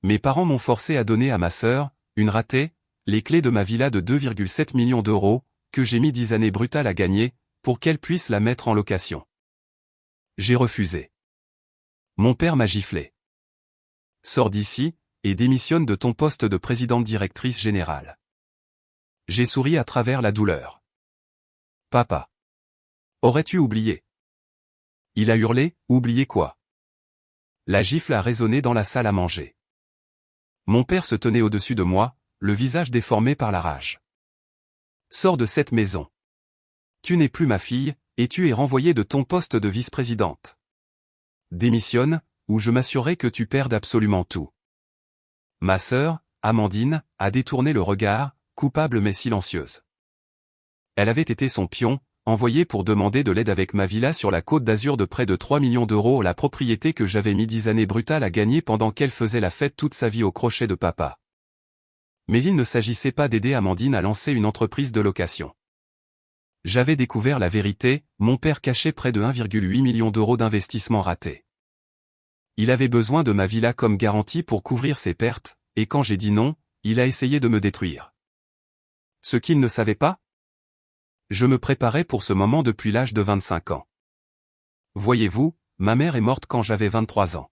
Mes parents m'ont forcé à donner à ma sœur, une ratée, les clés de ma villa de 2,7 millions d'euros, que j'ai mis 10 années brutales à gagner, pour qu'elle puisse la mettre en location. J'ai refusé. Mon père m'a giflé. Sors d'ici, et démissionne de ton poste de présidente directrice générale. J'ai souri à travers la douleur. Papa. Aurais-tu oublié? Il a hurlé, oublié quoi? La gifle a résonné dans la salle à manger. Mon père se tenait au-dessus de moi, le visage déformé par la rage. Sors de cette maison. Tu n'es plus ma fille, et tu es renvoyée de ton poste de vice-présidente. Démissionne, ou je m'assurerai que tu perdes absolument tout. Ma sœur, Amandine, a détourné le regard, coupable mais silencieuse. Elle avait été son pion, envoyé pour demander de l'aide avec ma villa sur la Côte d'Azur de près de 3 millions d'euros, la propriété que j'avais mis 10 années brutales à gagner pendant qu'elle faisait la fête toute sa vie au crochet de papa. Mais il ne s'agissait pas d'aider Amandine à lancer une entreprise de location. J'avais découvert la vérité, mon père cachait près de 1,8 million d'euros d'investissement ratés. Il avait besoin de ma villa comme garantie pour couvrir ses pertes, et quand j'ai dit non, il a essayé de me détruire. Ce qu'il ne savait pas? Je me préparais pour ce moment depuis l'âge de 25 ans. Voyez-vous, ma mère est morte quand j'avais 23 ans.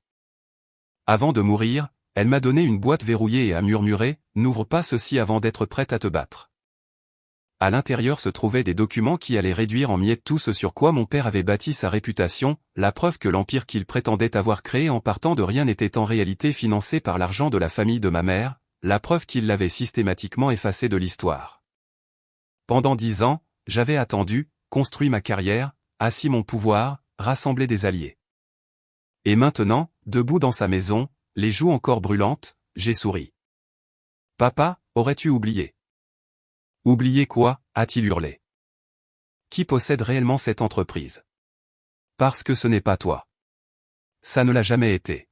Avant de mourir, elle m'a donné une boîte verrouillée et a murmuré, « N'ouvre pas ceci avant d'être prête à te battre ». À l'intérieur se trouvaient des documents qui allaient réduire en miettes tout ce sur quoi mon père avait bâti sa réputation, la preuve que l'empire qu'il prétendait avoir créé en partant de rien était en réalité financé par l'argent de la famille de ma mère, la preuve qu'il l'avait systématiquement effacé de l'histoire. Pendant 10 ans, j'avais attendu, construit ma carrière, assis mon pouvoir, rassemblé des alliés. Et maintenant, debout dans sa maison, les joues encore brûlantes, j'ai souri. « Papa, aurais-tu oublié? » « Oublié quoi ?» a-t-il hurlé. « Qui possède réellement cette entreprise? Parce que ce n'est pas toi. Ça ne l'a jamais été.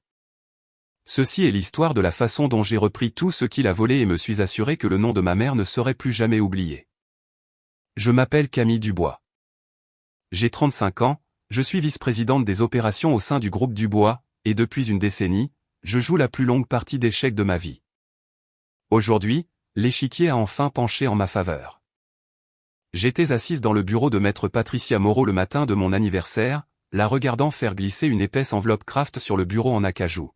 Ceci est l'histoire de la façon dont j'ai repris tout ce qu'il a volé et me suis assuré que le nom de ma mère ne serait plus jamais oublié. Je m'appelle Camille Dubois. J'ai 35 ans, je suis vice-présidente des opérations au sein du groupe Dubois, et depuis une décennie, je joue la plus longue partie d'échecs de ma vie. Aujourd'hui, l'échiquier a enfin penché en ma faveur. J'étais assise dans le bureau de maître Patricia Moreau le matin de mon anniversaire, la regardant faire glisser une épaisse enveloppe Kraft sur le bureau en acajou.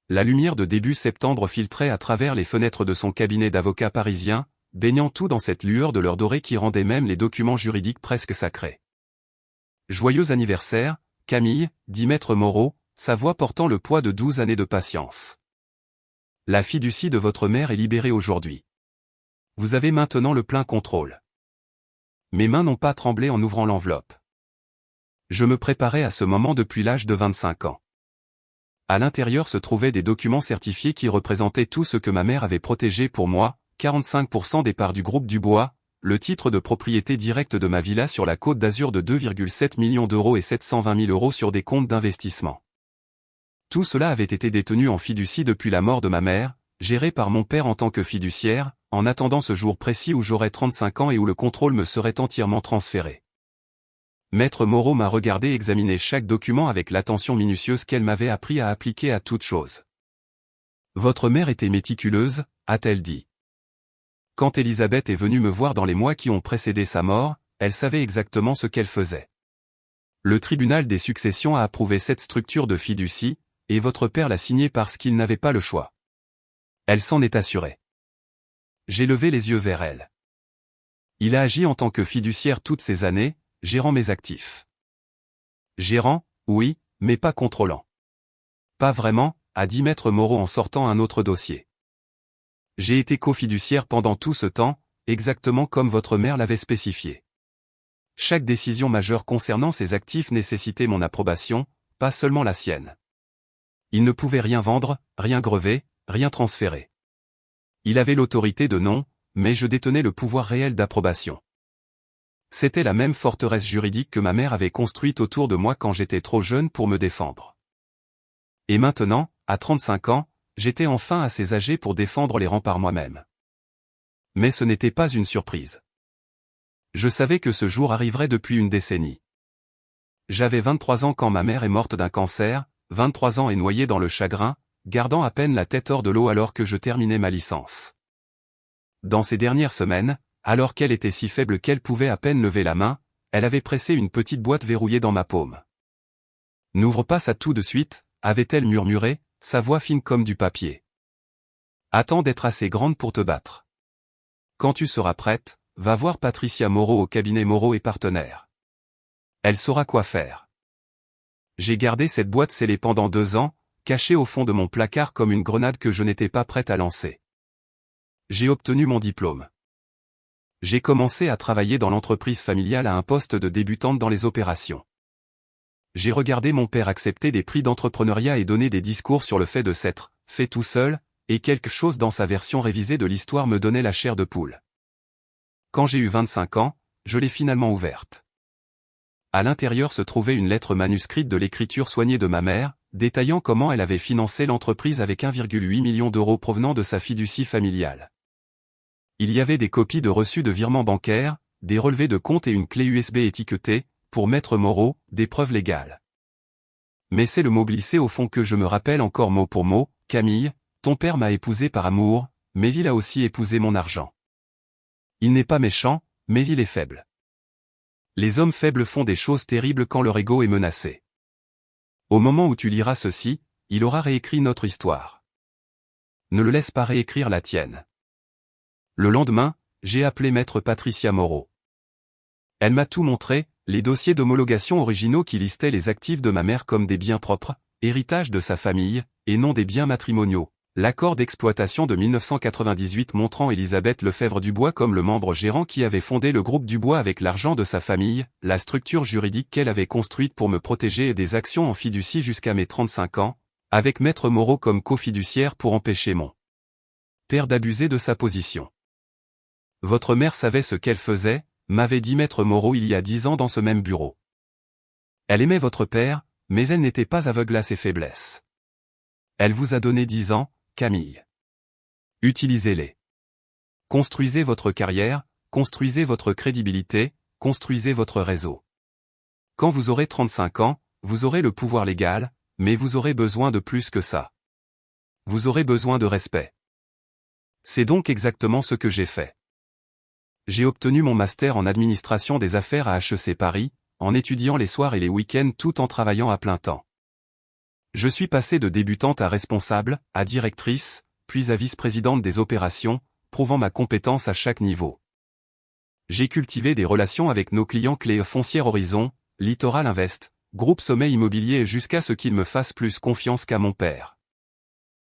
La lumière de début septembre filtrait à travers les fenêtres de son cabinet d'avocat parisien, baignant tout dans cette lueur de l'heure dorée qui rendait même les documents juridiques presque sacrés. « Joyeux anniversaire, Camille », dit maître Moreau, sa voix portant le poids de 12 années de patience. La fiducie de votre mère est libérée aujourd'hui. Vous avez maintenant le plein contrôle. Mes mains n'ont pas tremblé en ouvrant l'enveloppe. Je me préparais à ce moment depuis l'âge de 25 ans. À l'intérieur se trouvaient des documents certifiés qui représentaient tout ce que ma mère avait protégé pour moi, 45% des parts du groupe Dubois, le titre de propriété directe de ma villa sur la Côte d'Azur de 2,7 millions d'euros et 720 000 euros sur des comptes d'investissement. Tout cela avait été détenu en fiducie depuis la mort de ma mère, géré par mon père en tant que fiduciaire, en attendant ce jour précis où j'aurais 35 ans et où le contrôle me serait entièrement transféré. Maître Moreau m'a regardé examiner chaque document avec l'attention minutieuse qu'elle m'avait appris à appliquer à toute chose. « Votre mère était méticuleuse », a-t-elle dit. Quand Elisabeth est venue me voir dans les mois qui ont précédé sa mort, elle savait exactement ce qu'elle faisait. Le tribunal des successions a approuvé cette structure de fiducie, et votre père l'a signée parce qu'il n'avait pas le choix. Elle s'en est assurée. J'ai levé les yeux vers elle. Il a agi en tant que fiduciaire toutes ces années, gérant mes actifs. Gérant, oui, mais pas contrôlant. Pas vraiment, a dit maître Moreau en sortant un autre dossier. J'ai été cofiduciaire pendant tout ce temps, exactement comme votre mère l'avait spécifié. Chaque décision majeure concernant ses actifs nécessitait mon approbation, pas seulement la sienne. Il ne pouvait rien vendre, rien grever, rien transférer. Il avait l'autorité de non, mais je détenais le pouvoir réel d'approbation. C'était la même forteresse juridique que ma mère avait construite autour de moi quand j'étais trop jeune pour me défendre. Et maintenant, à 35 ans, j'étais enfin assez âgé pour défendre les remparts moi-même. Mais ce n'était pas une surprise. Je savais que ce jour arriverait depuis une décennie. J'avais 23 ans quand ma mère est morte d'un cancer, 23 ans et noyée dans le chagrin, gardant à peine la tête hors de l'eau alors que je terminais ma licence. Dans ces dernières semaines, alors qu'elle était si faible qu'elle pouvait à peine lever la main, elle avait pressé une petite boîte verrouillée dans ma paume. « N'ouvre pas ça tout de suite », avait-elle murmuré, sa voix fine comme du papier. « Attends d'être assez grande pour te battre. Quand tu seras prête, va voir Patricia Moreau au cabinet Moreau et Partenaires. Elle saura quoi faire. » J'ai gardé cette boîte scellée pendant 2 ans, cachée au fond de mon placard comme une grenade que je n'étais pas prête à lancer. J'ai obtenu mon diplôme. J'ai commencé à travailler dans l'entreprise familiale à un poste de débutante dans les opérations. J'ai regardé mon père accepter des prix d'entrepreneuriat et donner des discours sur le fait de s'être fait tout seul, et quelque chose dans sa version révisée de l'histoire me donnait la chair de poule. Quand j'ai eu 25 ans, je l'ai finalement ouverte. À l'intérieur se trouvait une lettre manuscrite de l'écriture soignée de ma mère, détaillant comment elle avait financé l'entreprise avec 1,8 million d'euros provenant de sa fiducie familiale. Il y avait des copies de reçus de virements bancaires, des relevés de compte et une clé USB étiquetée, pour Maître Moreau, des preuves légales. Mais c'est le mot glissé au fond que je me rappelle encore mot pour mot, « Camille, ton père m'a épousé par amour, mais il a aussi épousé mon argent. Il n'est pas méchant, mais il est faible. Les hommes faibles font des choses terribles quand leur ego est menacé. Au moment où tu liras ceci, il aura réécrit notre histoire. Ne le laisse pas réécrire la tienne. » Le lendemain, j'ai appelé Maître Patricia Moreau. Elle m'a tout montré, les dossiers d'homologation originaux qui listaient les actifs de ma mère comme des biens propres, héritage de sa famille, et non des biens matrimoniaux. L'accord d'exploitation de 1998 montrant Élisabeth Lefebvre-Dubois comme le membre gérant qui avait fondé le groupe Dubois avec l'argent de sa famille, la structure juridique qu'elle avait construite pour me protéger et des actions en fiducie jusqu'à mes 35 ans, avec Maître Moreau comme cofiduciaire pour empêcher mon père d'abuser de sa position. Votre mère savait ce qu'elle faisait, m'avait dit Maître Moreau il y a 10 ans dans ce même bureau. Elle aimait votre père, mais elle n'était pas aveugle à ses faiblesses. Elle vous a donné 10 ans, Camille. Utilisez-les. Construisez votre carrière, construisez votre crédibilité, construisez votre réseau. Quand vous aurez 35 ans, vous aurez le pouvoir légal, mais vous aurez besoin de plus que ça. Vous aurez besoin de respect. C'est donc exactement ce que j'ai fait. J'ai obtenu mon master en administration des affaires à HEC Paris, en étudiant les soirs et les week-ends tout en travaillant à plein temps. Je suis passé de débutante à responsable, à directrice, puis à vice-présidente des opérations, prouvant ma compétence à chaque niveau. J'ai cultivé des relations avec nos clients clés Foncière Horizon, Littoral Invest, Groupe Sommet Immobilier jusqu'à ce qu'ils me fassent plus confiance qu'à mon père.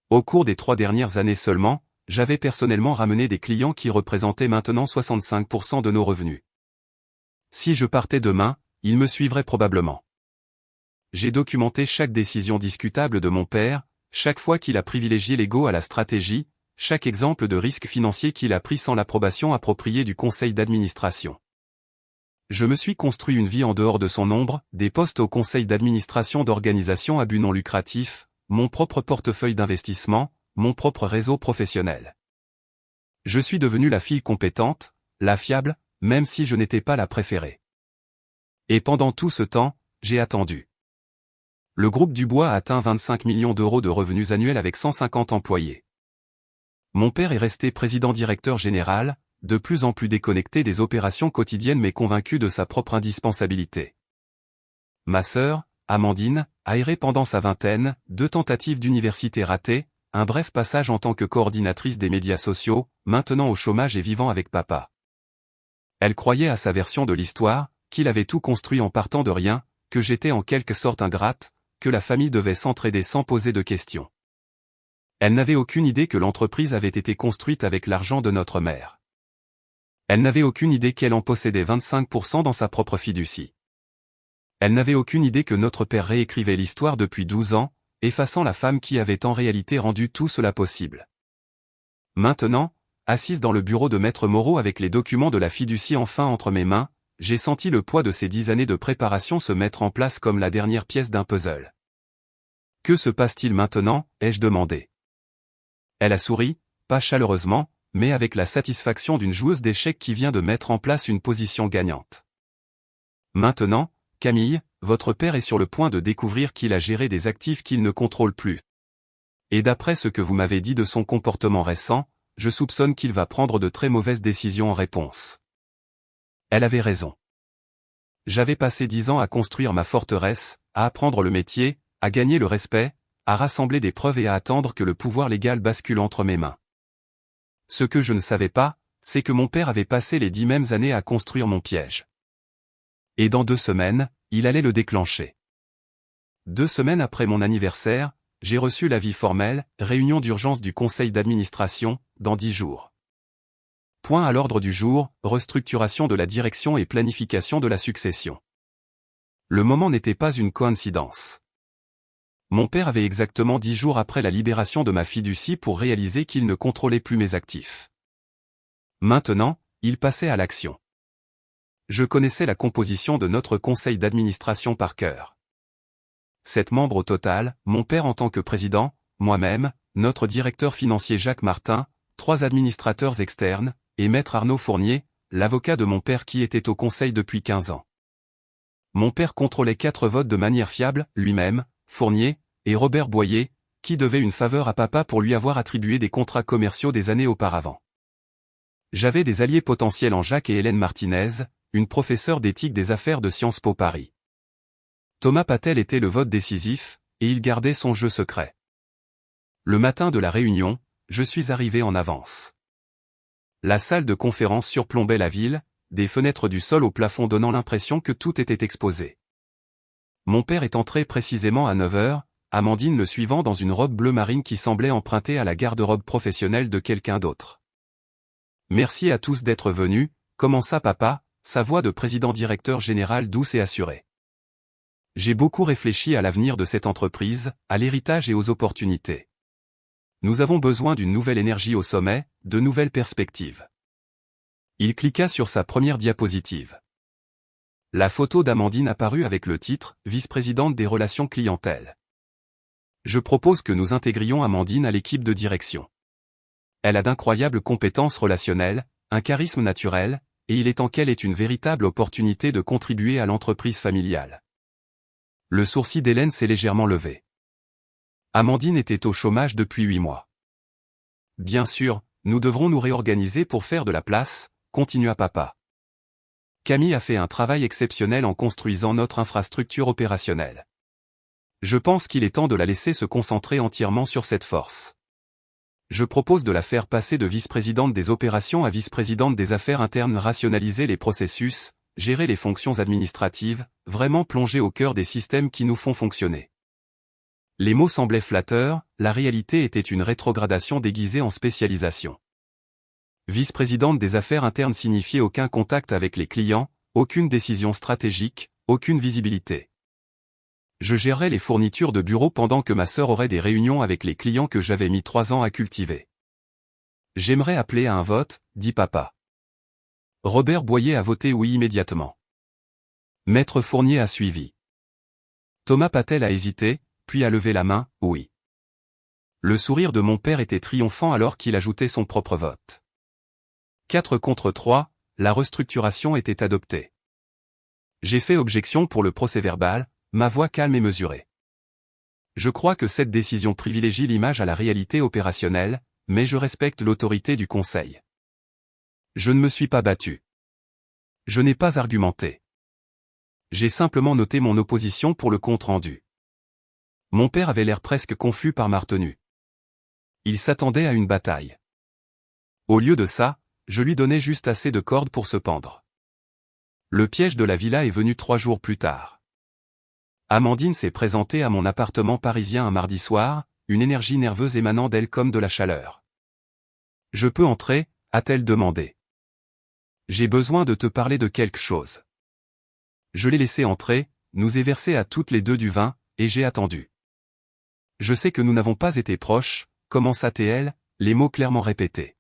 Au cours des 3 dernières années seulement, j'avais personnellement ramené des clients qui représentaient maintenant 65% de nos revenus. Si je partais demain, ils me suivraient probablement. J'ai documenté chaque décision discutable de mon père, chaque fois qu'il a privilégié l'ego à la stratégie, chaque exemple de risque financier qu'il a pris sans l'approbation appropriée du conseil d'administration. Je me suis construit une vie en dehors de son ombre, des postes au conseil d'administration d'organisations à but non lucratif, mon propre portefeuille d'investissement, mon propre réseau professionnel. Je suis devenu la fille compétente, la fiable, même si je n'étais pas la préférée. Et pendant tout ce temps, j'ai attendu. Le groupe Dubois a atteint 25 millions d'euros de revenus annuels avec 150 employés. Mon père est resté président-directeur général, de plus en plus déconnecté des opérations quotidiennes mais convaincu de sa propre indispensabilité. Ma sœur, Amandine, a erré pendant sa vingtaine, 2 tentatives d'université ratées, un bref passage en tant que coordinatrice des médias sociaux, maintenant au chômage et vivant avec papa. Elle croyait à sa version de l'histoire, qu'il avait tout construit en partant de rien, que j'étais en quelque sorte ingrate, que la famille devait s'entraider sans poser de questions. Elle n'avait aucune idée que l'entreprise avait été construite avec l'argent de notre mère. Elle n'avait aucune idée qu'elle en possédait 25% dans sa propre fiducie. Elle n'avait aucune idée que notre père réécrivait l'histoire depuis 12 ans, effaçant la femme qui avait en réalité rendu tout cela possible. Maintenant, assise dans le bureau de Maître Moreau avec les documents de la fiducie enfin entre mes mains, j'ai senti le poids de ces 10 années de préparation se mettre en place comme la dernière pièce d'un puzzle. Que se passe-t-il maintenant, ai-je demandé. Elle a souri, pas chaleureusement, mais avec la satisfaction d'une joueuse d'échecs qui vient de mettre en place une position gagnante. Maintenant, Camille, votre père est sur le point de découvrir qu'il a géré des actifs qu'il ne contrôle plus. Et d'après ce que vous m'avez dit de son comportement récent, je soupçonne qu'il va prendre de très mauvaises décisions en réponse. Elle avait raison. J'avais passé 10 ans à construire ma forteresse, à apprendre le métier, à gagner le respect, à rassembler des preuves et à attendre que le pouvoir légal bascule entre mes mains. Ce que je ne savais pas, c'est que mon père avait passé les 10 mêmes années à construire mon piège. Et dans 2 semaines, il allait le déclencher. 2 semaines après mon anniversaire, j'ai reçu l'avis formel, réunion d'urgence du conseil d'administration, dans 10 jours. Point à l'ordre du jour, restructuration de la direction et planification de la succession. Le moment n'était pas une coïncidence. Mon père avait exactement 10 jours après la libération de ma fiducie pour réaliser qu'il ne contrôlait plus mes actifs. Maintenant, il passait à l'action. Je connaissais la composition de notre conseil d'administration par cœur. 7 membres au total, mon père en tant que président, moi-même, notre directeur financier Jacques Martin, 3 administrateurs externes, et maître Arnaud Fournier, l'avocat de mon père qui était au conseil depuis 15 ans. Mon père contrôlait 4 votes de manière fiable, lui-même, Fournier, et Robert Boyer, qui devait une faveur à papa pour lui avoir attribué des contrats commerciaux des années auparavant. J'avais des alliés potentiels en Jacques et Hélène Martinez, une professeure d'éthique des affaires de Sciences Po Paris. Thomas Patel était le vote décisif, et il gardait son jeu secret. Le matin de la réunion, je suis arrivé en avance. La salle de conférence surplombait la ville, des fenêtres du sol au plafond donnant l'impression que tout était exposé. Mon père est entré précisément à 9 heures, Amandine le suivant dans une robe bleu marine qui semblait empruntée à la garde-robe professionnelle de quelqu'un d'autre. Merci à tous d'être venus, commença papa, sa voix de président-directeur général douce et assurée. J'ai beaucoup réfléchi à l'avenir de cette entreprise, à l'héritage et aux opportunités. Nous avons besoin d'une nouvelle énergie au sommet, de nouvelles perspectives. Il cliqua sur sa première diapositive. La photo d'Amandine apparut avec le titre « Vice-présidente des relations clientèle ». Je propose que nous intégrions Amandine à l'équipe de direction. Elle a d'incroyables compétences relationnelles, un charisme naturel, et il est en qu'elle est une véritable opportunité de contribuer à l'entreprise familiale. Le sourcil d'Hélène s'est légèrement levé. Amandine était au chômage depuis 8 mois. Bien sûr, nous devrons nous réorganiser pour faire de la place, continua papa. Camille a fait un travail exceptionnel en construisant notre infrastructure opérationnelle. Je pense qu'il est temps de la laisser se concentrer entièrement sur cette force. Je propose de la faire passer de vice-présidente des opérations à vice-présidente des affaires internes, rationaliser les processus, gérer les fonctions administratives, vraiment plonger au cœur des systèmes qui nous font fonctionner. Les mots semblaient flatteurs, la réalité était une rétrogradation déguisée en spécialisation. Vice-présidente des affaires internes signifiait aucun contact avec les clients, aucune décision stratégique, aucune visibilité. Je gérerais les fournitures de bureau pendant que ma sœur aurait des réunions avec les clients que j'avais mis 3 ans à cultiver. J'aimerais appeler à un vote, dit papa. Robert Boyer a voté oui immédiatement. Maître Fournier a suivi. Thomas Patel a hésité, puis a levé la main, oui. Le sourire de mon père était triomphant alors qu'il ajoutait son propre vote. 4 contre 3, la restructuration était adoptée. J'ai fait objection pour le procès-verbal, ma voix calme et mesurée. Je crois que cette décision privilégie l'image à la réalité opérationnelle, mais je respecte l'autorité du Conseil. Je ne me suis pas battu. Je n'ai pas argumenté. J'ai simplement noté mon opposition pour le compte-rendu. Mon père avait l'air presque confus par ma retenue. Il s'attendait à une bataille. Au lieu de ça, je lui donnais juste assez de cordes pour se pendre. Le piège de la villa est venu 3 jours plus tard. Amandine s'est présentée à mon appartement parisien un mardi soir, une énergie nerveuse émanant d'elle comme de la chaleur. « Je peux entrer ?» a-t-elle demandé. « J'ai besoin de te parler de quelque chose. » Je l'ai laissée entrer, nous ai versé à toutes les deux du vin, et j'ai attendu. « Je sais que nous n'avons pas été proches », commença-t-elle, les mots clairement répétés.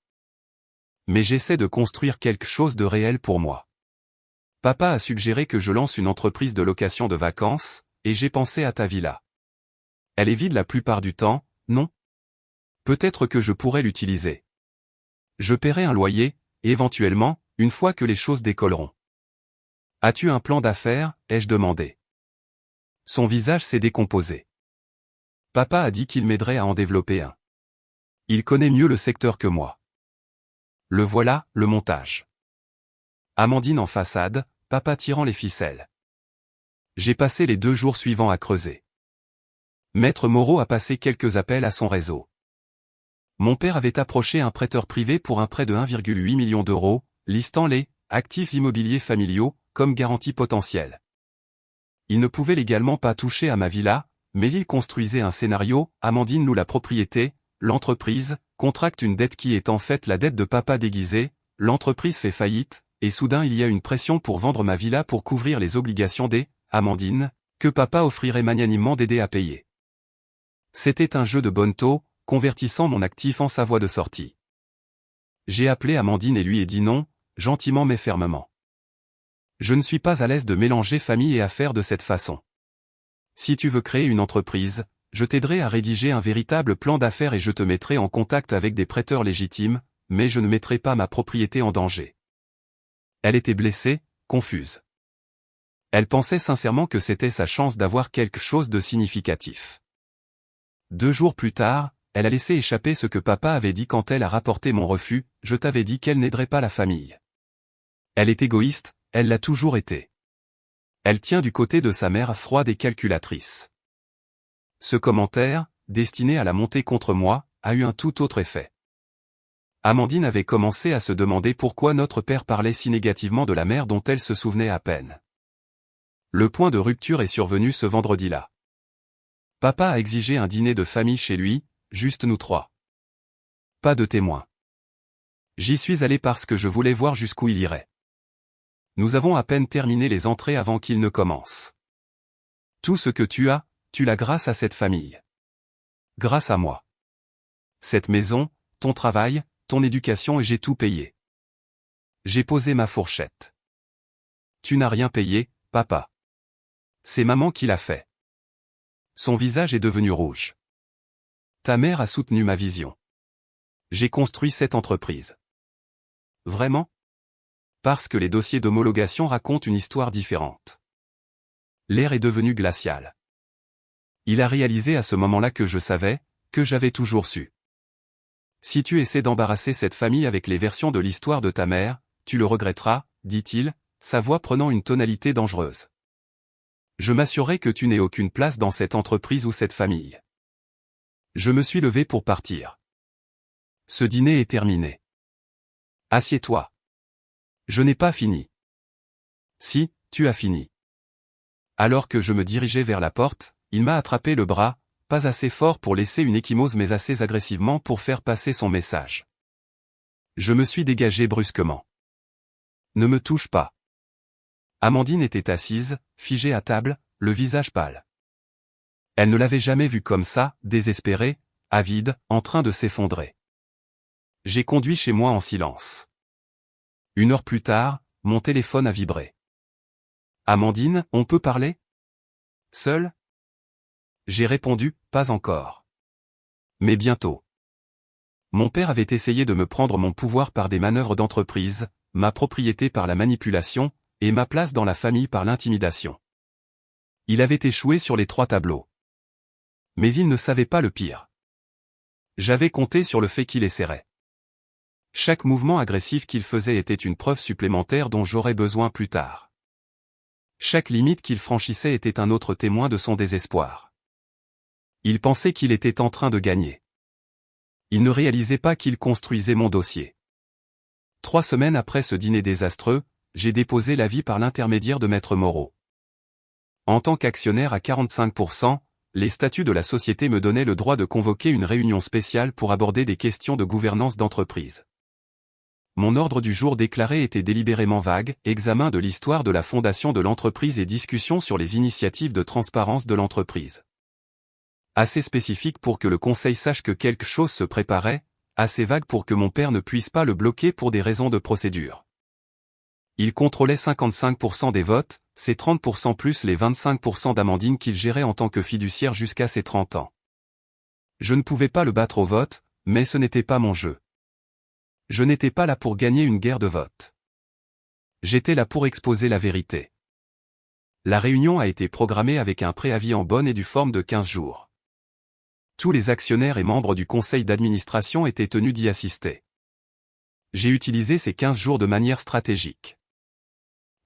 « Mais j'essaie de construire quelque chose de réel pour moi. Papa a suggéré que je lance une entreprise de location de vacances, et j'ai pensé à ta villa. Elle est vide la plupart du temps, non? Peut-être que je pourrais l'utiliser. Je paierai un loyer, et éventuellement, une fois que les choses décolleront. As-tu un plan d'affaires, ai-je demandé. Son visage s'est décomposé. Papa a dit qu'il m'aiderait à en développer un. Il connaît mieux le secteur que moi. Le voilà, le montage. Amandine en façade, papa tirant les ficelles. J'ai passé les 2 jours suivants à creuser. Maître Moreau a passé quelques appels à son réseau. Mon père avait approché un prêteur privé pour un prêt de 1,8 million d'euros, listant les actifs immobiliers familiaux comme garantie potentielle. Il ne pouvait légalement pas toucher à ma villa, mais il construisait un scénario, Amandine loue la propriété, l'entreprise contracte une dette qui est en fait la dette de papa déguisée, l'entreprise fait faillite, et soudain il y a une pression pour vendre ma villa pour couvrir les obligations des Amandine, que papa offrirait magnanimement d'aider à payer. C'était un jeu de bonneteau, convertissant mon actif en sa voie de sortie. J'ai appelé Amandine et lui ai dit non, gentiment mais fermement. Je ne suis pas à l'aise de mélanger famille et affaires de cette façon. Si tu veux créer une entreprise, je t'aiderai à rédiger un véritable plan d'affaires et je te mettrai en contact avec des prêteurs légitimes, mais je ne mettrai pas ma propriété en danger. Elle était blessée, confuse. Elle pensait sincèrement que c'était sa chance d'avoir quelque chose de significatif. 2 jours plus tard, elle a laissé échapper ce que papa avait dit quand elle a rapporté mon refus, je t'avais dit qu'elle n'aiderait pas la famille. Elle est égoïste, elle l'a toujours été. Elle tient du côté de sa mère froide et calculatrice. Ce commentaire, destiné à la monter contre moi, a eu un tout autre effet. Amandine avait commencé à se demander pourquoi notre père parlait si négativement de la mère dont elle se souvenait à peine. Le point de rupture est survenu ce vendredi-là. Papa a exigé un dîner de famille chez lui, juste nous 3. Pas de témoins. J'y suis allé parce que je voulais voir jusqu'où il irait. Nous avons à peine terminé les entrées avant qu'il ne commence. Tout ce que tu l'as grâce à cette famille. Grâce à moi. Cette maison, ton travail, ton éducation et j'ai tout payé. J'ai posé ma fourchette. Tu n'as rien payé, papa. C'est maman qui l'a fait. Son visage est devenu rouge. Ta mère a soutenu ma vision. J'ai construit cette entreprise. Vraiment? Parce que les dossiers d'homologation racontent une histoire différente. L'air est devenu glacial. Il a réalisé à ce moment-là que je savais, que j'avais toujours su. Si tu essaies d'embarrasser cette famille avec les versions de l'histoire de ta mère, tu le regretteras, dit-il, sa voix prenant une tonalité dangereuse. Je m'assurerai que tu n'aies aucune place dans cette entreprise ou cette famille. Je me suis levé pour partir. Ce dîner est terminé. Assieds-toi. Je n'ai pas fini. Si, tu as fini. Alors que je me dirigeais vers la porte, il m'a attrapé le bras, pas assez fort pour laisser une ecchymose mais assez agressivement pour faire passer son message. Je me suis dégagé brusquement. Ne me touche pas. Amandine était assise, figée à table, le visage pâle. Elle ne l'avait jamais vue comme ça, désespérée, avide, en train de s'effondrer. J'ai conduit chez moi en silence. 1 heure plus tard, mon téléphone a vibré. Amandine, on peut parler? Seul? J'ai répondu, pas encore. Mais bientôt. Mon père avait essayé de me prendre mon pouvoir par des manœuvres d'entreprise, ma propriété par la manipulation, et ma place dans la famille par l'intimidation. Il avait échoué sur les 3 tableaux. Mais il ne savait pas le pire. J'avais compté sur le fait qu'il essaierait. Chaque mouvement agressif qu'il faisait était une preuve supplémentaire dont j'aurais besoin plus tard. Chaque limite qu'il franchissait était un autre témoin de son désespoir. Il pensait qu'il était en train de gagner. Il ne réalisait pas qu'il construisait mon dossier. 3 semaines après ce dîner désastreux, j'ai déposé l'avis par l'intermédiaire de Maître Moreau. En tant qu'actionnaire à 45%, les statuts de la société me donnaient le droit de convoquer une réunion spéciale pour aborder des questions de gouvernance d'entreprise. Mon ordre du jour déclaré était délibérément vague, examen de l'histoire de la fondation de l'entreprise et discussion sur les initiatives de transparence de l'entreprise. Assez spécifique pour que le conseil sache que quelque chose se préparait, assez vague pour que mon père ne puisse pas le bloquer pour des raisons de procédure. Il contrôlait 55% des votes, c'est 30% plus les 25% d'Amandine qu'il gérait en tant que fiduciaire jusqu'à ses 30 ans. Je ne pouvais pas le battre au vote, mais ce n'était pas mon jeu. Je n'étais pas là pour gagner une guerre de vote. J'étais là pour exposer la vérité. La réunion a été programmée avec un préavis en bonne et due forme de 15 jours. Tous les actionnaires et membres du conseil d'administration étaient tenus d'y assister. J'ai utilisé ces 15 jours de manière stratégique.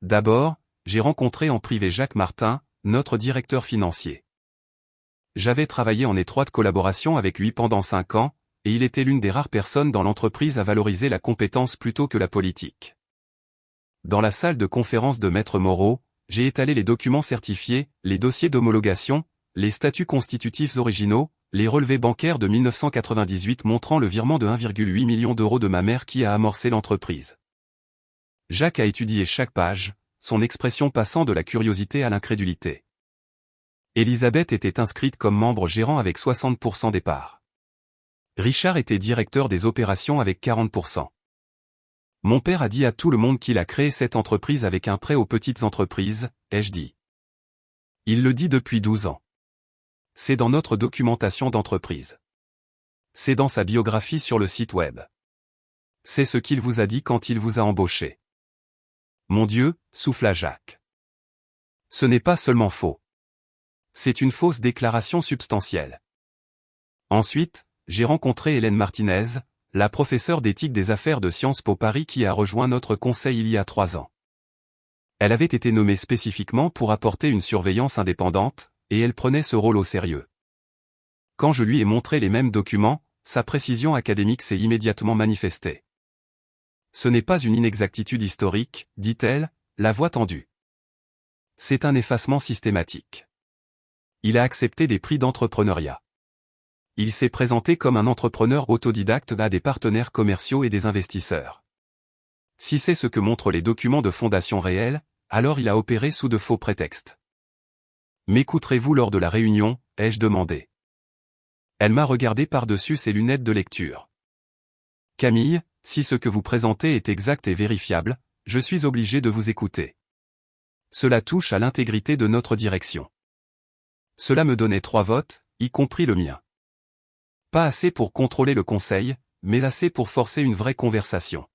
D'abord, j'ai rencontré en privé Jacques Martin, notre directeur financier. J'avais travaillé en étroite collaboration avec lui pendant 5 ans, et il était l'une des rares personnes dans l'entreprise à valoriser la compétence plutôt que la politique. Dans la salle de conférence de Maître Moreau, j'ai étalé les documents certifiés, les dossiers d'homologation, les statuts constitutifs originaux, les relevés bancaires de 1998 montrant le virement de 1,8 million d'euros de ma mère qui a amorcé l'entreprise. Jacques a étudié chaque page, son expression passant de la curiosité à l'incrédulité. Elisabeth était inscrite comme membre gérant avec 60% des parts. Richard était directeur des opérations avec 40%. Mon père a dit à tout le monde qu'il a créé cette entreprise avec un prêt aux petites entreprises, ai-je dit. Il le dit depuis 12 ans. C'est dans notre documentation d'entreprise. C'est dans sa biographie sur le site web. C'est ce qu'il vous a dit quand il vous a embauché. Mon Dieu, souffla Jacques. Ce n'est pas seulement faux. C'est une fausse déclaration substantielle. Ensuite, j'ai rencontré Hélène Martinez, la professeure d'éthique des affaires de Sciences Po Paris qui a rejoint notre conseil il y a 3 ans. Elle avait été nommée spécifiquement pour apporter une surveillance indépendante, et elle prenait ce rôle au sérieux. Quand je lui ai montré les mêmes documents, sa précision académique s'est immédiatement manifestée. Ce n'est pas une inexactitude historique, dit-elle, la voix tendue. C'est un effacement systématique. Il a accepté des prix d'entrepreneuriat. Il s'est présenté comme un entrepreneur autodidacte à des partenaires commerciaux et des investisseurs. Si c'est ce que montrent les documents de fondation réelle, alors il a opéré sous de faux prétextes. M'écouterez-vous lors de la réunion, ai-je demandé. Elle m'a regardé par-dessus ses lunettes de lecture. Camille, si ce que vous présentez est exact et vérifiable, je suis obligé de vous écouter. Cela touche à l'intégrité de notre direction. Cela me donnait 3 votes, y compris le mien. Pas assez pour contrôler le conseil, mais assez pour forcer une vraie conversation.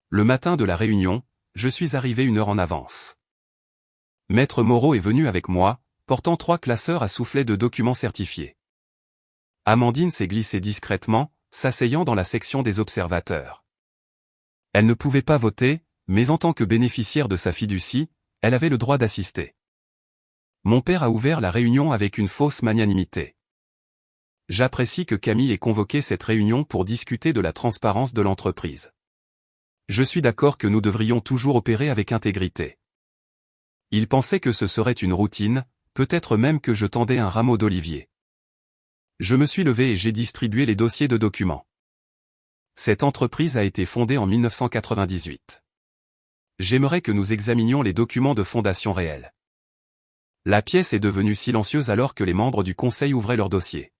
Le matin de la réunion, je suis arrivé 1 heure en avance. Maître Moreau est venu avec moi, portant 3 classeurs à soufflet de documents certifiés. Amandine s'est glissée discrètement, s'asseyant dans la section des observateurs. Elle ne pouvait pas voter, mais en tant que bénéficiaire de sa fiducie, elle avait le droit d'assister. Mon père a ouvert la réunion avec une fausse magnanimité. J'apprécie que Camille ait convoqué cette réunion pour discuter de la transparence de l'entreprise. Je suis d'accord que nous devrions toujours opérer avec intégrité. Il pensait que ce serait une routine, peut-être même que je tendais un rameau d'olivier. Je me suis levé et j'ai distribué les dossiers de documents. Cette entreprise a été fondée en 1998. J'aimerais que nous examinions les documents de fondation réels. La pièce est devenue silencieuse alors que les membres du conseil ouvraient leurs dossiers.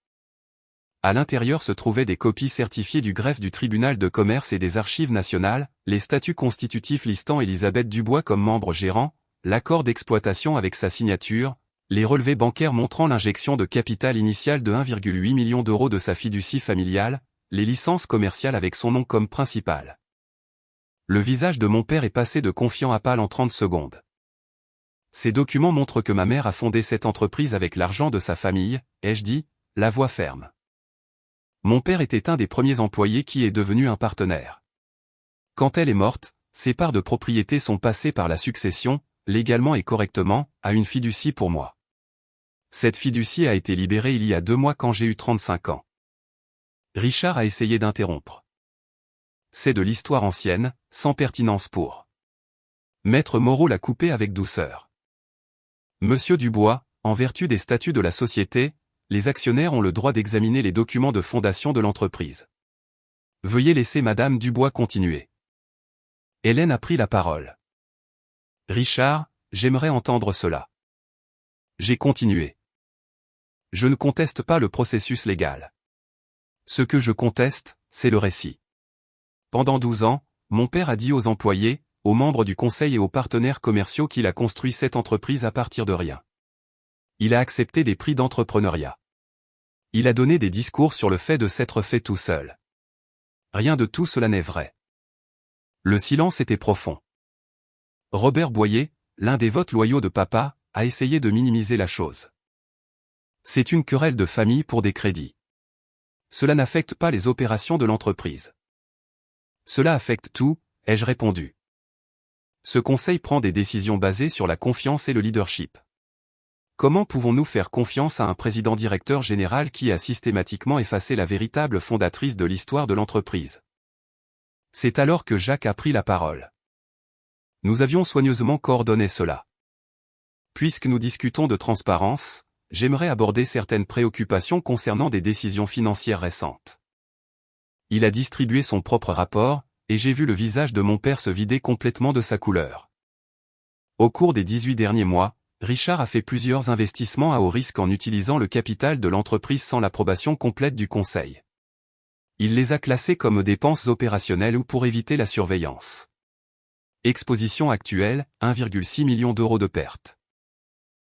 À l'intérieur se trouvaient des copies certifiées du greffe du tribunal de commerce et des archives nationales, les statuts constitutifs listant Elisabeth Dubois comme membre gérant, l'accord d'exploitation avec sa signature, les relevés bancaires montrant l'injection de capital initial de 1,8 million d'euros de sa fiducie familiale, les licences commerciales avec son nom comme principal. Le visage de mon père est passé de confiant à pâle en 30 secondes. Ces documents montrent que ma mère a fondé cette entreprise avec l'argent de sa famille, ai-je dit, la voix ferme. Mon père était un des premiers employés qui est devenu un partenaire. Quand elle est morte, ses parts de propriété sont passées par la succession, légalement et correctement, à une fiducie pour moi. Cette fiducie a été libérée il y a 2 mois quand j'ai eu 35 ans. Richard a essayé d'interrompre. C'est de l'histoire ancienne, sans pertinence pour. Maître Moreau l'a coupé avec douceur. Monsieur Dubois, en vertu des statuts de la société, les actionnaires ont le droit d'examiner les documents de fondation de l'entreprise. Veuillez laisser Madame Dubois continuer. Hélène a pris la parole. Richard, j'aimerais entendre cela. J'ai continué. Je ne conteste pas le processus légal. Ce que je conteste, c'est le récit. Pendant 12 ans, mon père a dit aux employés, aux membres du conseil et aux partenaires commerciaux qu'il a construit cette entreprise à partir de rien. Il a accepté des prix d'entrepreneuriat. Il a donné des discours sur le fait de s'être fait tout seul. Rien de tout cela n'est vrai. Le silence était profond. Robert Boyer, l'un des votes loyaux de papa, a essayé de minimiser la chose. C'est une querelle de famille pour des crédits. Cela n'affecte pas les opérations de l'entreprise. Cela affecte tout, ai-je répondu. Ce conseil prend des décisions basées sur la confiance et le leadership. Comment pouvons-nous faire confiance à un président-directeur général qui a systématiquement effacé la véritable fondatrice de l'histoire de l'entreprise? C'est alors que Jacques a pris la parole. Nous avions soigneusement coordonné cela. Puisque nous discutons de transparence, j'aimerais aborder certaines préoccupations concernant des décisions financières récentes. Il a distribué son propre rapport, et j'ai vu le visage de mon père se vider complètement de sa couleur. Au cours des 18 derniers mois, Richard a fait plusieurs investissements à haut risque en utilisant le capital de l'entreprise sans l'approbation complète du conseil. Il les a classés comme dépenses opérationnelles ou pour éviter la surveillance. Exposition actuelle, 1,6 million d'euros de pertes.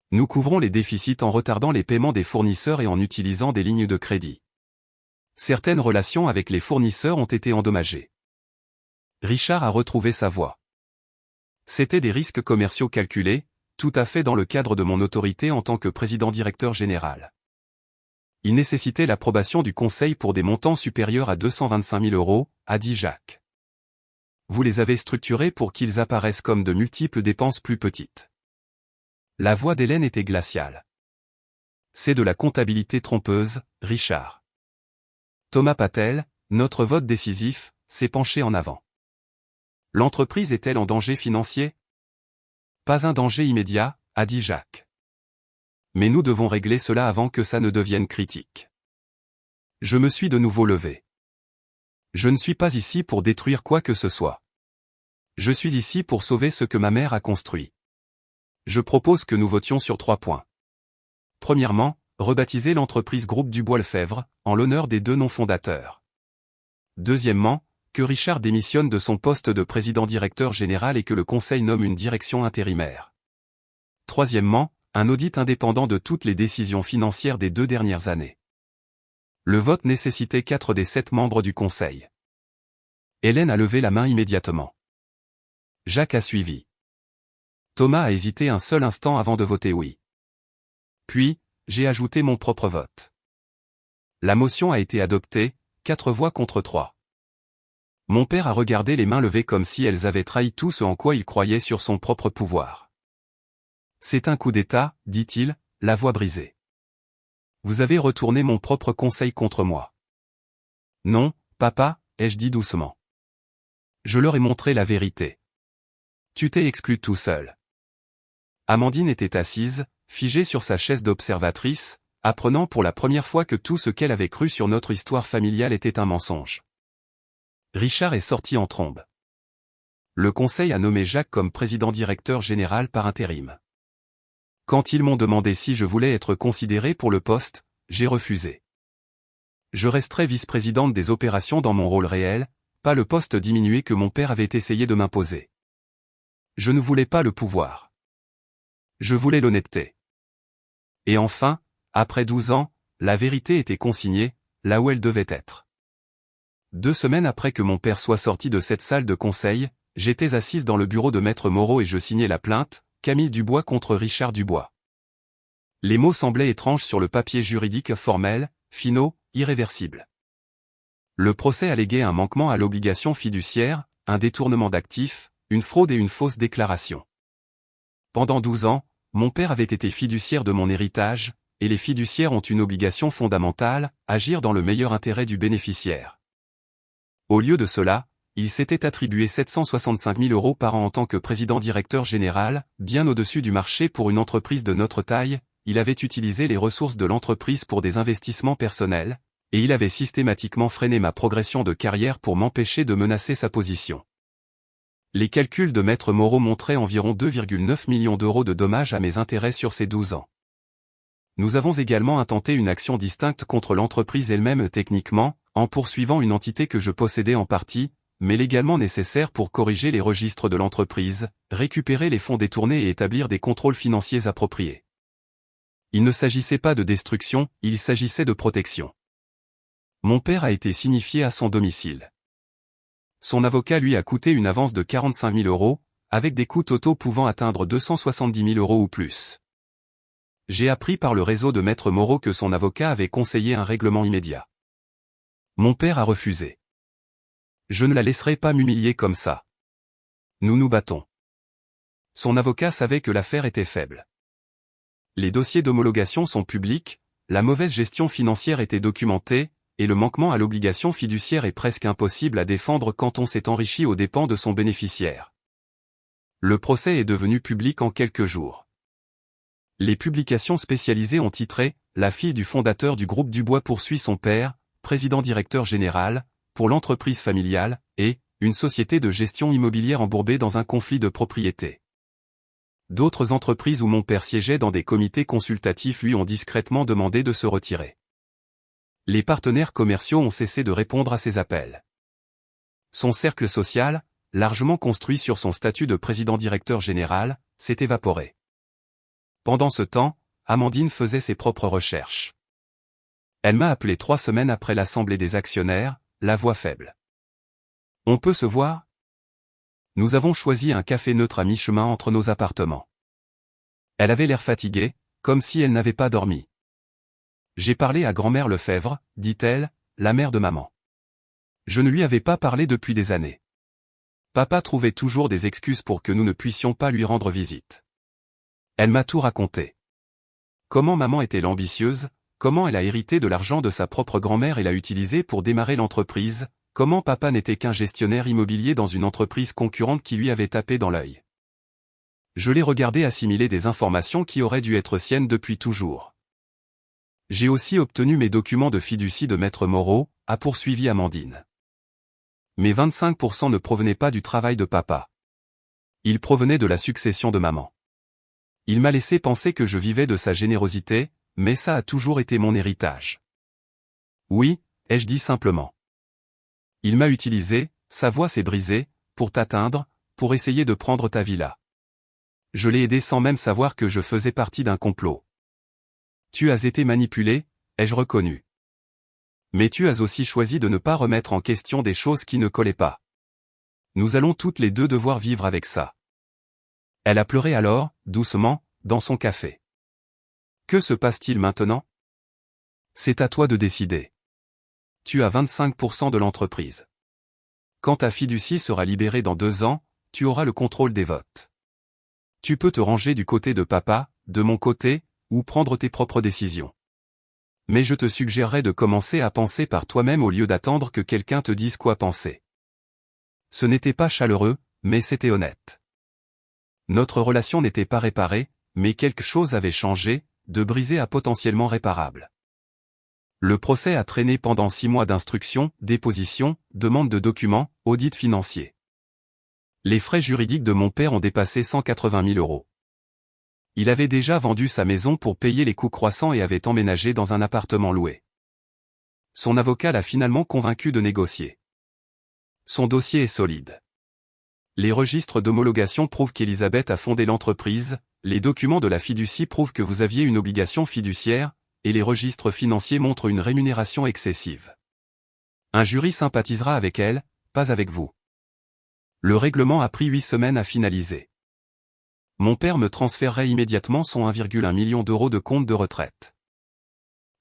Nous couvrons les déficits en retardant les paiements des fournisseurs et en utilisant des lignes de crédit. Certaines relations avec les fournisseurs ont été endommagées. Richard a retrouvé sa voie. C'étaient des risques commerciaux calculés, tout à fait dans le cadre de mon autorité en tant que président-directeur général. Il nécessitait l'approbation du conseil pour des montants supérieurs à 225 000 euros, a dit Jacques. Vous les avez structurés pour qu'ils apparaissent comme de multiples dépenses plus petites. La voix d'Hélène était glaciale. C'est de la comptabilité trompeuse, Richard. Thomas Patel, notre vote décisif, s'est penché en avant. L'entreprise est-elle en danger financier? Pas un danger immédiat, a dit Jacques. Mais nous devons régler cela avant que ça ne devienne critique. Je me suis de nouveau levé. Je ne suis pas ici pour détruire quoi que ce soit. Je suis ici pour sauver ce que ma mère a construit. Je propose que nous votions sur 3 points. Premièrement, rebaptiser l'entreprise Groupe Dubois-Lefebvre, en l'honneur des 2 noms fondateurs. Deuxièmement, que Richard démissionne de son poste de président-directeur général et que le conseil nomme une direction intérimaire. Troisièmement, un audit indépendant de toutes les décisions financières des 2 dernières années. Le vote nécessitait 4 des 7 membres du conseil. Hélène a levé la main immédiatement. Jacques a suivi. Thomas a hésité un seul instant avant de voter oui. Puis, j'ai ajouté mon propre vote. La motion a été adoptée, 4 voix contre 3. Mon père a regardé les mains levées comme si elles avaient trahi tout ce en quoi il croyait sur son propre pouvoir. C'est un coup d'État, dit-il, la voix brisée. Vous avez retourné mon propre conseil contre moi. Non, papa, ai-je dit doucement. Je leur ai montré la vérité. Tu t'es exclu tout seul. Amandine était assise, figée sur sa chaise d'observatrice, apprenant pour la première fois que tout ce qu'elle avait cru sur notre histoire familiale était un mensonge. Richard est sorti en trombe. Le conseil a nommé Jacques comme président-directeur général par intérim. Quand ils m'ont demandé si je voulais être considéré pour le poste, j'ai refusé. Je resterai vice-présidente des opérations dans mon rôle réel, pas le poste diminué que mon père avait essayé de m'imposer. Je ne voulais pas le pouvoir. Je voulais l'honnêteté. Et enfin, après 12 ans, la vérité était consignée, là où elle devait être. 2 semaines après que mon père soit sorti de cette salle de conseil, j'étais assise dans le bureau de Maître Moreau et je signais la plainte, Camille Dubois contre Richard Dubois. Les mots semblaient étranges sur le papier juridique formel, finaux, irréversible. Le procès alléguait un manquement à l'obligation fiduciaire, un détournement d'actifs, une fraude et une fausse déclaration. Pendant 12 ans, mon père avait été fiduciaire de mon héritage, et les fiduciaires ont une obligation fondamentale, agir dans le meilleur intérêt du bénéficiaire. Au lieu de cela, il s'était attribué 765 000 euros par an en tant que président-directeur général, bien au-dessus du marché pour une entreprise de notre taille, il avait utilisé les ressources de l'entreprise pour des investissements personnels, et il avait systématiquement freiné ma progression de carrière pour m'empêcher de menacer sa position. Les calculs de Maître Moreau montraient environ 2,9 millions d'euros de dommages à mes intérêts sur ces 12 ans. Nous avons également intenté une action distincte contre l'entreprise elle-même techniquement, en poursuivant une entité que je possédais en partie, mais légalement nécessaire pour corriger les registres de l'entreprise, récupérer les fonds détournés et établir des contrôles financiers appropriés. Il ne s'agissait pas de destruction, il s'agissait de protection. Mon père a été signifié à son domicile. Son avocat lui a coûté une avance de 45 000 euros, avec des coûts totaux pouvant atteindre 270 000 euros ou plus. J'ai appris par le réseau de Maître Moreau que son avocat avait conseillé un règlement immédiat. Mon père a refusé. Je ne la laisserai pas m'humilier comme ça. Nous nous battons. Son avocat savait que l'affaire était faible. Les dossiers d'homologation sont publics, la mauvaise gestion financière était documentée, et le manquement à l'obligation fiduciaire est presque impossible à défendre quand on s'est enrichi aux dépens de son bénéficiaire. Le procès est devenu public en quelques jours. Les publications spécialisées ont titré « La fille du fondateur du groupe Dubois poursuit son père, président-directeur général, pour l'entreprise familiale, et « Une société de gestion immobilière embourbée dans un conflit de propriété ». D'autres entreprises où mon père siégeait dans des comités consultatifs lui ont discrètement demandé de se retirer. Les partenaires commerciaux ont cessé de répondre à ses appels. Son cercle social, largement construit sur son statut de président-directeur général, s'est évaporé. Pendant ce temps, Amandine faisait ses propres recherches. Elle m'a appelé 3 semaines après l'assemblée des actionnaires, la voix faible. On peut se voir ? Nous avons choisi un café neutre à mi-chemin entre nos appartements. Elle avait l'air fatiguée, comme si elle n'avait pas dormi. J'ai parlé à grand-mère Lefebvre, dit-elle, la mère de maman. Je ne lui avais pas parlé depuis des années. Papa trouvait toujours des excuses pour que nous ne puissions pas lui rendre visite. Elle m'a tout raconté. Comment maman était l'ambitieuse, comment elle a hérité de l'argent de sa propre grand-mère et l'a utilisé pour démarrer l'entreprise, comment papa n'était qu'un gestionnaire immobilier dans une entreprise concurrente qui lui avait tapé dans l'œil. Je l'ai regardé assimiler des informations qui auraient dû être siennes depuis toujours. J'ai aussi obtenu mes documents de fiducie de Maître Moreau, a poursuivi Amandine. Mais 25% ne provenaient pas du travail de papa. Ils provenaient de la succession de maman. Il m'a laissé penser que je vivais de sa générosité, mais ça a toujours été mon héritage. Oui, ai-je dit simplement. Il m'a utilisé, sa voix s'est brisée, pour t'atteindre, pour essayer de prendre ta villa. Je l'ai aidé sans même savoir que je faisais partie d'un complot. Tu as été manipulé, ai-je reconnu. Mais tu as aussi choisi de ne pas remettre en question des choses qui ne collaient pas. Nous allons toutes les deux devoir vivre avec ça. Elle a pleuré alors, doucement, dans son café. Que se passe-t-il maintenant ? C'est à toi de décider. Tu as 25% de l'entreprise. Quand ta fiducie sera libérée dans 2 ans, tu auras le contrôle des votes. Tu peux te ranger du côté de papa, de mon côté, ou prendre tes propres décisions. Mais je te suggérerais de commencer à penser par toi-même au lieu d'attendre que quelqu'un te dise quoi penser. Ce n'était pas chaleureux, mais c'était honnête. Notre relation n'était pas réparée, mais quelque chose avait changé, de brisé à potentiellement réparable. Le procès a traîné pendant 6 mois d'instruction, déposition, demande de documents, audit financier. Les frais juridiques de mon père ont dépassé 180 000 €. Il avait déjà vendu sa maison pour payer les coûts croissants et avait emménagé dans un appartement loué. Son avocat l'a finalement convaincu de négocier. Son dossier est solide. Les registres d'homologation prouvent qu'Elisabeth a fondé l'entreprise, les documents de la fiducie prouvent que vous aviez une obligation fiduciaire, et les registres financiers montrent une rémunération excessive. Un jury sympathisera avec elle, pas avec vous. Le règlement a pris 8 semaines à finaliser. Mon père me transférerait immédiatement son 1,1 million d'euros de compte de retraite.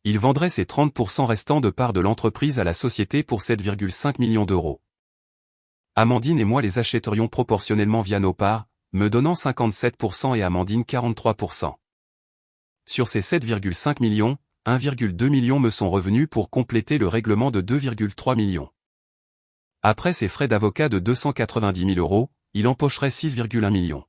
Il vendrait ses 30% restants de parts de l'entreprise à la société pour 7,5 millions d'euros. Amandine et moi les achèterions proportionnellement via nos parts, me donnant 57% et Amandine 43%. Sur ces 7,5 millions, 1,2 million me sont revenus pour compléter le règlement de 2,3 millions. Après ses frais d'avocat de 290 000 €, il empocherait 6,1 millions.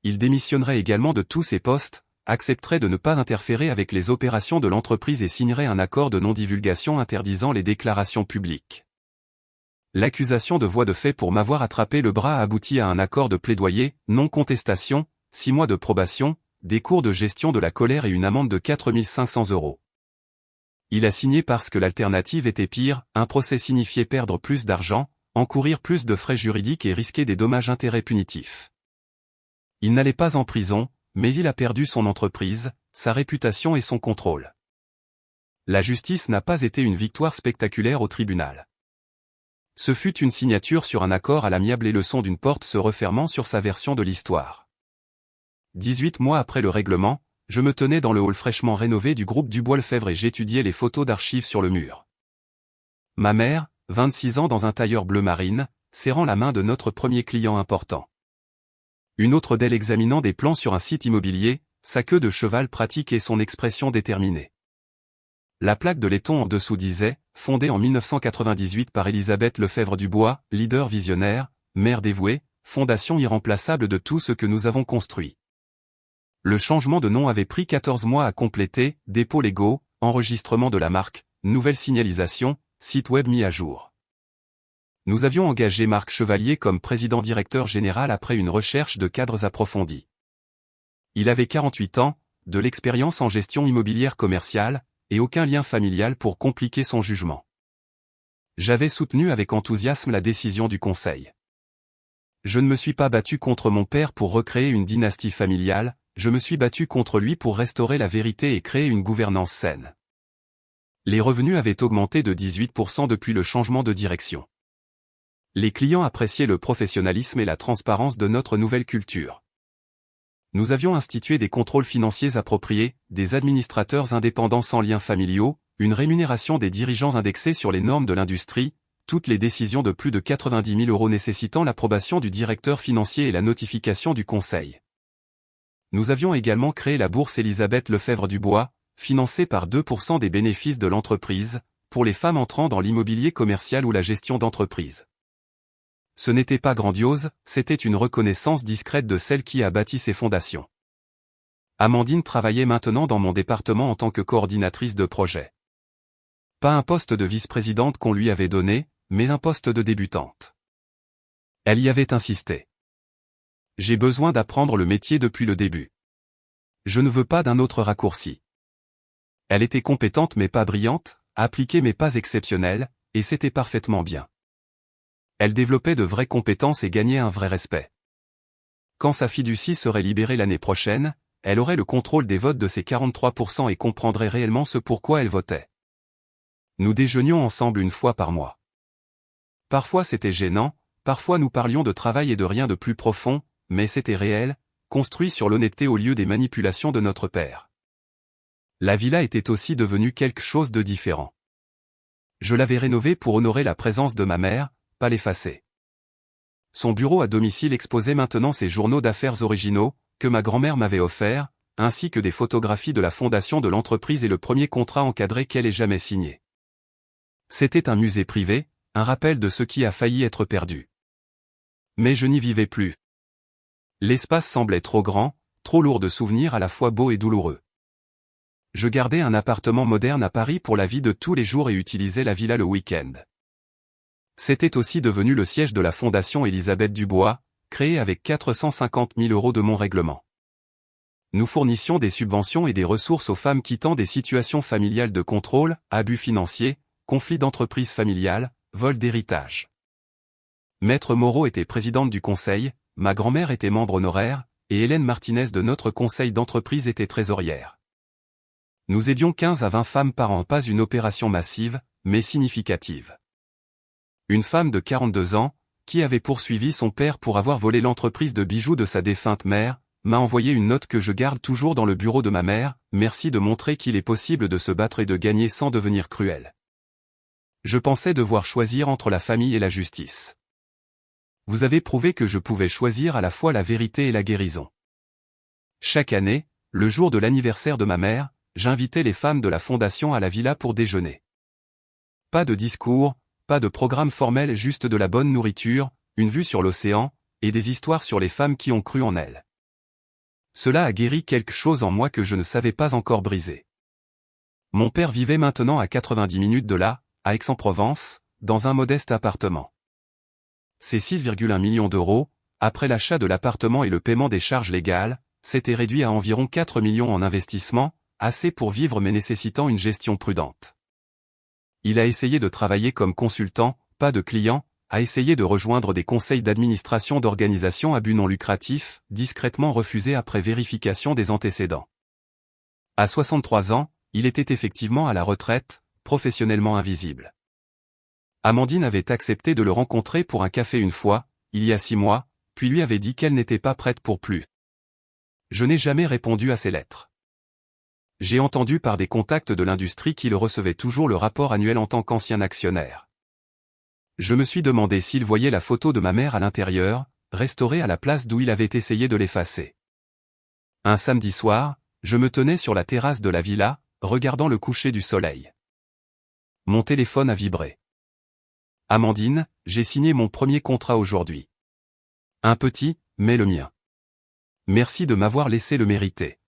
Il démissionnerait également de tous ses postes, accepterait de ne pas interférer avec les opérations de l'entreprise et signerait un accord de non-divulgation interdisant les déclarations publiques. L'accusation de voie de fait pour m'avoir attrapé le bras a abouti à un accord de plaidoyer, non-contestation, 6 mois de probation, des cours de gestion de la colère et une amende de 4 500 €. Il a signé parce que l'alternative était pire, un procès signifiait perdre plus d'argent, encourir plus de frais juridiques et risquer des dommages-intérêts punitifs. Il n'allait pas en prison, mais il a perdu son entreprise, sa réputation et son contrôle. La justice n'a pas été une victoire spectaculaire au tribunal. Ce fut une signature sur un accord à l'amiable et le son d'une porte se refermant sur sa version de l'histoire. 18 mois après le règlement, je me tenais dans le hall fraîchement rénové du groupe Dubois-Lefebvre et j'étudiais les photos d'archives sur le mur. Ma mère, 26 ans dans un tailleur bleu marine, serrant la main de notre premier client important. Une autre d'elle examinant des plans sur un site immobilier, sa queue de cheval pratique et son expression déterminée. La plaque de laiton en dessous disait, fondée en 1998 par Elisabeth Lefebvre-Dubois, leader visionnaire, mère dévouée, fondation irremplaçable de tout ce que nous avons construit. Le changement de nom avait pris 14 mois à compléter, dépôts légaux, enregistrement de la marque, nouvelle signalisation, site web mis à jour. Nous avions engagé Marc Chevalier comme président-directeur général après une recherche de cadres approfondie. Il avait 48 ans, de l'expérience en gestion immobilière commerciale, et aucun lien familial pour compliquer son jugement. J'avais soutenu avec enthousiasme la décision du conseil. Je ne me suis pas battu contre mon père pour recréer une dynastie familiale, je me suis battu contre lui pour restaurer la vérité et créer une gouvernance saine. Les revenus avaient augmenté de 18% depuis le changement de direction. Les clients appréciaient le professionnalisme et la transparence de notre nouvelle culture. Nous avions institué des contrôles financiers appropriés, des administrateurs indépendants sans liens familiaux, une rémunération des dirigeants indexée sur les normes de l'industrie, toutes les décisions de plus de 90 000 € nécessitant l'approbation du directeur financier et la notification du conseil. Nous avions également créé la bourse Elisabeth Lefebvre-Dubois, financée par 2% des bénéfices de l'entreprise, pour les femmes entrant dans l'immobilier commercial ou la gestion d'entreprise. Ce n'était pas grandiose, c'était une reconnaissance discrète de celle qui a bâti ces fondations. Amandine travaillait maintenant dans mon département en tant que coordinatrice de projet. Pas un poste de vice-présidente qu'on lui avait donné, mais un poste de débutante. Elle y avait insisté. J'ai besoin d'apprendre le métier depuis le début. Je ne veux pas d'un autre raccourci. Elle était compétente mais pas brillante, appliquée mais pas exceptionnelle, et c'était parfaitement bien. Elle développait de vraies compétences et gagnait un vrai respect. Quand sa fiducie serait libérée l'année prochaine, elle aurait le contrôle des votes de ses 43% et comprendrait réellement ce pourquoi elle votait. Nous déjeunions ensemble une fois par mois. Parfois c'était gênant, parfois nous parlions de travail et de rien de plus profond, mais c'était réel, construit sur l'honnêteté au lieu des manipulations de notre père. La villa était aussi devenue quelque chose de différent. Je l'avais rénovée pour honorer la présence de ma mère, pas l'effacer. Son bureau à domicile exposait maintenant ses journaux d'affaires originaux, que ma grand-mère m'avait offerts, ainsi que des photographies de la fondation de l'entreprise et le premier contrat encadré qu'elle ait jamais signé. C'était un musée privé, un rappel de ce qui a failli être perdu. Mais je n'y vivais plus. L'espace semblait trop grand, trop lourd de souvenirs à la fois beaux et douloureux. Je gardais un appartement moderne à Paris pour la vie de tous les jours et utilisais la villa le week-end. C'était aussi devenu le siège de la fondation Elisabeth Dubois, créée avec 450 000 € de mon règlement. Nous fournissions des subventions et des ressources aux femmes quittant des situations familiales de contrôle, abus financiers, conflits d'entreprise familiale, vol d'héritage. Maître Moreau était présidente du conseil, ma grand-mère était membre honoraire, et Hélène Martinez de notre conseil d'entreprise était trésorière. Nous aidions 15 à 20 femmes par an, pas une opération massive, mais significative. Une femme de 42 ans, qui avait poursuivi son père pour avoir volé l'entreprise de bijoux de sa défunte mère, m'a envoyé une note que je garde toujours dans le bureau de ma mère, merci de montrer qu'il est possible de se battre et de gagner sans devenir cruel. Je pensais devoir choisir entre la famille et la justice. Vous avez prouvé que je pouvais choisir à la fois la vérité et la guérison. Chaque année, le jour de l'anniversaire de ma mère, j'invitais les femmes de la fondation à la villa pour déjeuner. Pas de discours, pas de programme formel, juste de la bonne nourriture, une vue sur l'océan, et des histoires sur les femmes qui ont cru en elles. Cela a guéri quelque chose en moi que je ne savais pas encore briser. Mon père vivait maintenant à 90 minutes de là, à Aix-en-Provence, dans un modeste appartement. Ces 6,1 millions d'euros, après l'achat de l'appartement et le paiement des charges légales, s'étaient réduits à environ 4 millions en investissement, assez pour vivre mais nécessitant une gestion prudente. Il a essayé de travailler comme consultant, pas de client, a essayé de rejoindre des conseils d'administration d'organisations à but non lucratif, discrètement refusé après vérification des antécédents. À 63 ans, il était effectivement à la retraite, professionnellement invisible. Amandine avait accepté de le rencontrer pour un café une fois, il y a 6 mois, puis lui avait dit qu'elle n'était pas prête pour plus. Je n'ai jamais répondu à ses lettres. J'ai entendu par des contacts de l'industrie qu'il recevait toujours le rapport annuel en tant qu'ancien actionnaire. Je me suis demandé s'il voyait la photo de ma mère à l'intérieur, restaurée à la place d'où il avait essayé de l'effacer. Un samedi soir, je me tenais sur la terrasse de la villa, regardant le coucher du soleil. Mon téléphone a vibré. Amandine, j'ai signé mon premier contrat aujourd'hui. Un petit, mais le mien. Merci de m'avoir laissé le mériter.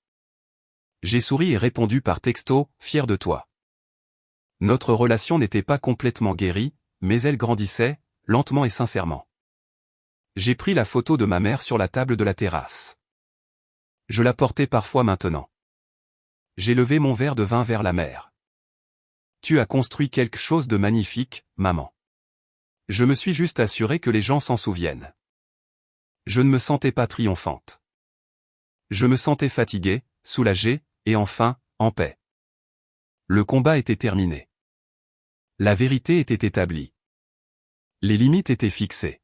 J'ai souri et répondu par texto, fier de toi. Notre relation n'était pas complètement guérie, mais elle grandissait, lentement et sincèrement. J'ai pris la photo de ma mère sur la table de la terrasse. Je la portais parfois maintenant. J'ai levé mon verre de vin vers la mer. Tu as construit quelque chose de magnifique, maman. Je me suis juste assuré que les gens s'en souviennent. Je ne me sentais pas triomphante. Je me sentais fatigué, soulagé, et enfin, en paix. Le combat était terminé. La vérité était établie. Les limites étaient fixées.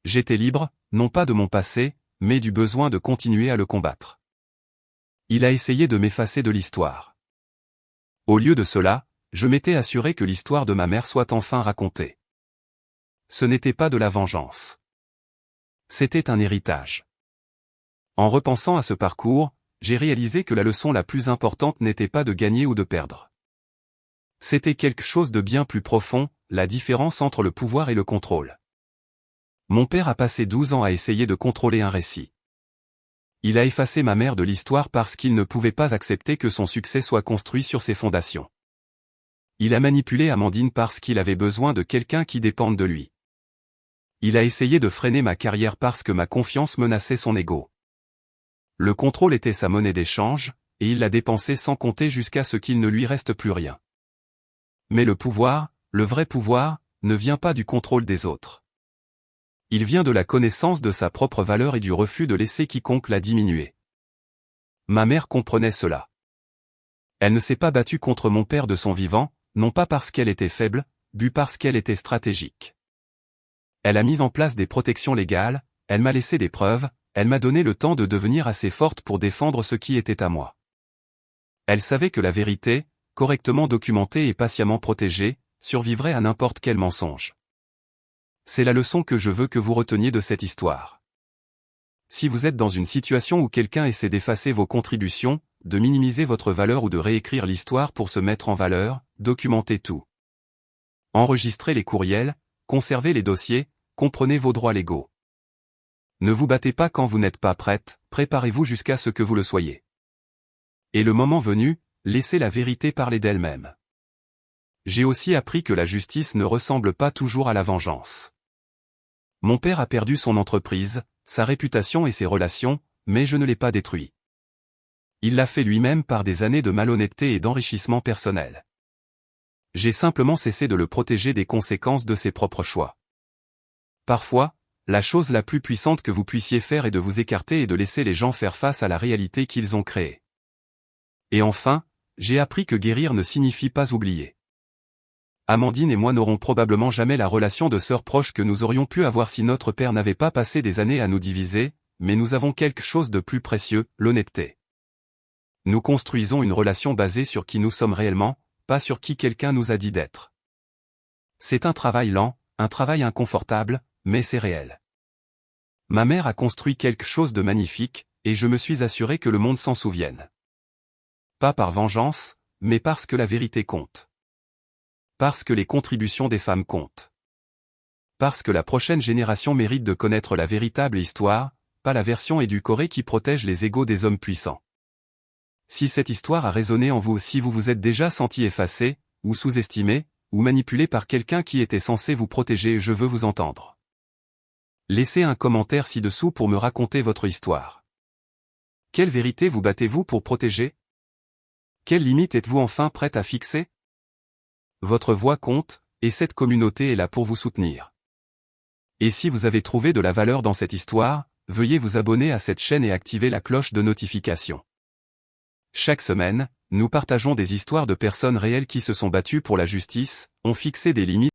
J'étais libre, non pas de mon passé, mais du besoin de continuer à le combattre. Il a essayé de m'effacer de l'histoire. Au lieu de cela, je m'étais assuré que l'histoire de ma mère soit enfin racontée. Ce n'était pas de la vengeance. C'était un héritage. En repensant à ce parcours, j'ai réalisé que la leçon la plus importante n'était pas de gagner ou de perdre. C'était quelque chose de bien plus profond, la différence entre le pouvoir et le contrôle. Mon père a passé 12 ans à essayer de contrôler un récit. Il a effacé ma mère de l'histoire parce qu'il ne pouvait pas accepter que son succès soit construit sur ses fondations. Il a manipulé Amandine parce qu'il avait besoin de quelqu'un qui dépende de lui. Il a essayé de freiner ma carrière parce que ma confiance menaçait son ego. Le contrôle était sa monnaie d'échange, et il l'a dépensé sans compter jusqu'à ce qu'il ne lui reste plus rien. Mais le pouvoir, le vrai pouvoir, ne vient pas du contrôle des autres. Il vient de la connaissance de sa propre valeur et du refus de laisser quiconque la diminuer. Ma mère comprenait cela. Elle ne s'est pas battue contre mon père de son vivant, non pas parce qu'elle était faible, mais parce qu'elle était stratégique. Elle a mis en place des protections légales, elle m'a laissé des preuves, elle m'a donné le temps de devenir assez forte pour défendre ce qui était à moi. Elle savait que la vérité, correctement documentée et patiemment protégée, survivrait à n'importe quel mensonge. C'est la leçon que je veux que vous reteniez de cette histoire. Si vous êtes dans une situation où quelqu'un essaie d'effacer vos contributions, de minimiser votre valeur ou de réécrire l'histoire pour se mettre en valeur, documentez tout. Enregistrez les courriels, conservez les dossiers, comprenez vos droits légaux. Ne vous battez pas quand vous n'êtes pas prête, préparez-vous jusqu'à ce que vous le soyez. Et le moment venu, laissez la vérité parler d'elle-même. J'ai aussi appris que la justice ne ressemble pas toujours à la vengeance. Mon père a perdu son entreprise, sa réputation et ses relations, mais je ne l'ai pas détruit. Il l'a fait lui-même par des années de malhonnêteté et d'enrichissement personnel. J'ai simplement cessé de le protéger des conséquences de ses propres choix. Parfois, la chose la plus puissante que vous puissiez faire est de vous écarter et de laisser les gens faire face à la réalité qu'ils ont créée. Et enfin, j'ai appris que guérir ne signifie pas oublier. Amandine et moi n'aurons probablement jamais la relation de sœurs proches que nous aurions pu avoir si notre père n'avait pas passé des années à nous diviser, mais nous avons quelque chose de plus précieux, l'honnêteté. Nous construisons une relation basée sur qui nous sommes réellement, pas sur qui quelqu'un nous a dit d'être. C'est un travail lent, un travail inconfortable, mais c'est réel. Ma mère a construit quelque chose de magnifique, et je me suis assuré que le monde s'en souvienne. Pas par vengeance, mais parce que la vérité compte. Parce que les contributions des femmes comptent. Parce que la prochaine génération mérite de connaître la véritable histoire, pas la version édulcorée qui protège les égos des hommes puissants. Si cette histoire a résonné en vous, si vous vous êtes déjà senti effacé, ou sous-estimé, ou manipulé par quelqu'un qui était censé vous protéger, je veux vous entendre. Laissez un commentaire ci-dessous pour me raconter votre histoire. Quelle vérité vous battez-vous pour protéger? Quelle limite êtes-vous enfin prête à fixer? Votre voix compte, et cette communauté est là pour vous soutenir. Et si vous avez trouvé de la valeur dans cette histoire, veuillez vous abonner à cette chaîne et activer la cloche de notification. Chaque semaine, nous partageons des histoires de personnes réelles qui se sont battues pour la justice, ont fixé des limites